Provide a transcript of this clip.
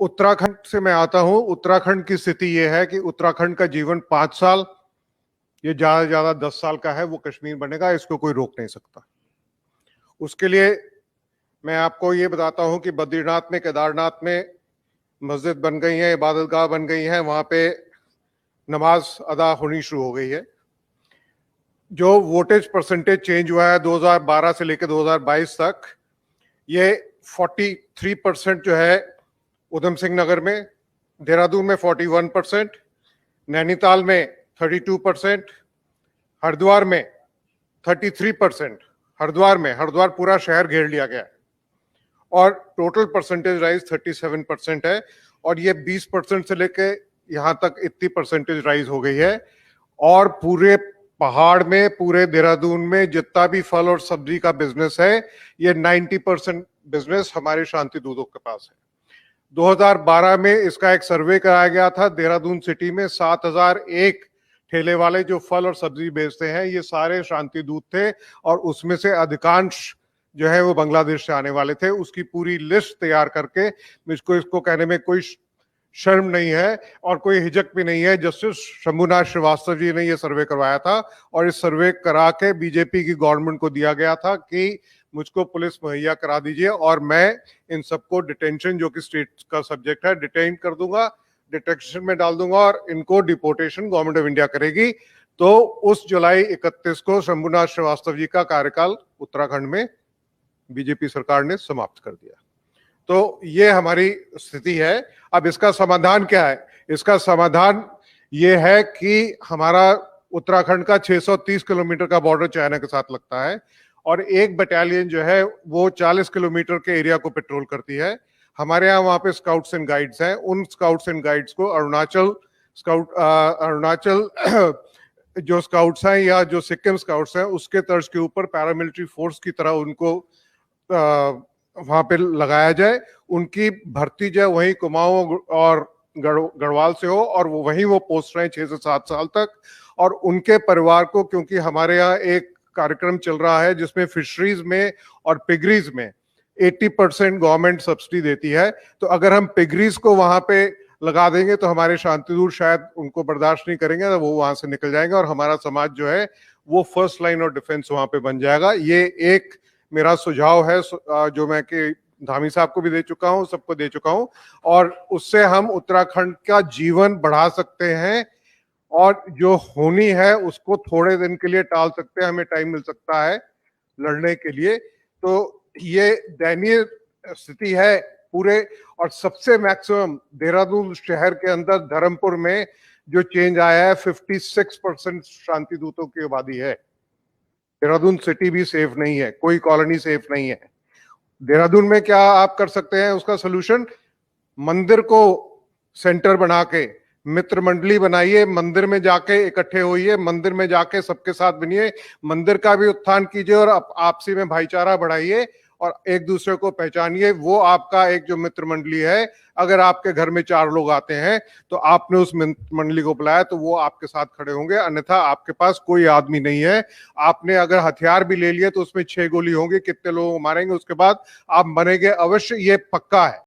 उत्तराखंड से मैं आता हूं। उत्तराखंड की स्थिति यह है कि उत्तराखंड का जीवन 5 साल, ये ज्यादा से ज्यादा 10 साल का है, वो कश्मीर बनेगा, इसको कोई रोक नहीं सकता। उसके लिए मैं आपको ये बताता हूं कि बद्रीनाथ में, केदारनाथ में मस्जिद बन गई है, इबादतगाह बन गई है, वहां पे नमाज अदा होनी शुरू हो गई है। जो वोटेज परसेंटेज चेंज हुआ है 2012 से लेकर 2022 तक, ये 43% जो है उधम सिंह नगर में, देहरादून में 41%, नैनीताल में 32%, हरिद्वार में 33%, हरिद्वार पूरा शहर घेर लिया गया है और टोटल परसेंटेज राइज 37% है। और ये 20% से लेके यहां तक इतनी परसेंटेज राइज हो गई है। और पूरे पहाड़ में, पूरे देहरादून में जितना भी फल और सब्जी का बिजनेस है, ये 90% बिजनेस हमारे शांति दूतों के पास है। 2012 में इसका एक सर्वे कराया गया था। देहरादून सिटी में 7001 ठेले वाले जो फल और सब्जी बेचते हैं, ये सारे शांति दूत थे और उसमें से अधिकांश जो है वो बांग्लादेश से आने वाले थे। उसकी पूरी लिस्ट तैयार करके, मुझको इसको कहने में कोई शर्म नहीं है और कोई हिचक भी नहीं है, जस्टिस शंभुनाथ श्रीवास्तव जी ने ये सर्वे करवाया था और इस सर्वे करा के बीजेपी की गवर्नमेंट को दिया गया था कि मुझको पुलिस मुहैया करा दीजिए और मैं इन सबको डिटेंशन, जो कि स्टेट का सब्जेक्ट है, डिटेन कर दूंगा, डिटेक्शन में डाल दूंगा और इनको डिपोर्टेशन गवर्नमेंट ऑफ इंडिया करेगी। तो उस जुलाई 31 को शंभुनाथ श्रीवास्तव जी का कार्यकाल उत्तराखंड में बीजेपी सरकार ने समाप्त कर दिया। तो ये हमारी स्थिति है। अब इसका समाधान क्या है? इसका समाधान ये है कि हमारा उत्तराखंड का 630 किलोमीटर का बॉर्डर चाइना के साथ लगता है और एक बटालियन जो है वो 40 किलोमीटर के एरिया को पेट्रोल करती है। हमारे यहाँ वहां पे स्काउट्स एंड गाइड्स हैं। उन स्काउट्स एंड गाइड्स को अरुणाचल जो स्काउट्स हैं या जो सिक्किम स्काउट्स हैं, उसके तर्ज के ऊपर पैरामिलिट्री फोर्स की तरह उनको वहां पे लगाया जाए। उनकी भर्ती जो है वहीं कुमाऊं और गढ़वाल से हो और वहीं वो पोस्ट रहे 6 से 7 साल तक। और उनके परिवार को, क्योंकि हमारे यहाँ एक कार्यक्रम चल रहा है जिसमें फिशरीज में और पिगरीज में 80% गवर्नमेंट सब्सिडी देती है, तो अगर हम पिगरीज को वहां पे लगा देंगे तो हमारे शांतिदूत शायद उनको बर्दाश्त नहीं करेंगे, तो वो वहां से निकल जाएंगे और हमारा समाज जो है वो फर्स्ट लाइन ऑफ डिफेंस वहां पे बन जाएगा। ये एक मेरा सुझाव है जो मैं कि धामी साहब को भी दे चुका हूं, सबको दे चुका हूं, और उससे हम उत्तराखंड का जीवन बढ़ा सकते हैं और जो होनी है उसको थोड़े दिन के लिए टाल सकते हैं। हमें टाइम मिल सकता है लड़ने के लिए। तो ये दयनीय स्थिति है पूरे। और सबसे मैक्सिमम देहरादून शहर के अंदर धर्मपुर में जो चेंज आया है, 56% शांति दूतों की आबादी है। देहरादून सिटी भी सेफ नहीं है, कोई कॉलोनी सेफ नहीं है। देहरादून में क्या आप कर सकते हैं उसका सोल्यूशन? मंदिर को सेंटर बना के मित्र मंडली बनाइए, मंदिर में जाके इकट्ठे होइए, मंदिर में जाके सबके साथ बनिए, मंदिर का भी उत्थान कीजिए और आपसी में भाईचारा बढ़ाइए और एक दूसरे को पहचानिए। वो आपका एक जो मित्र मंडली है, अगर आपके घर में 4 लोग आते हैं तो आपने उस मंडली को बुलाया तो वो आपके साथ खड़े होंगे, अन्यथा आपके पास कोई आदमी नहीं है। आपने अगर हथियार भी ले लिए तो उसमें 6 गोली होंगी, कितने लोगों को मारेंगे उसके बाद आप मरेंगे अवश्य, ये पक्का है।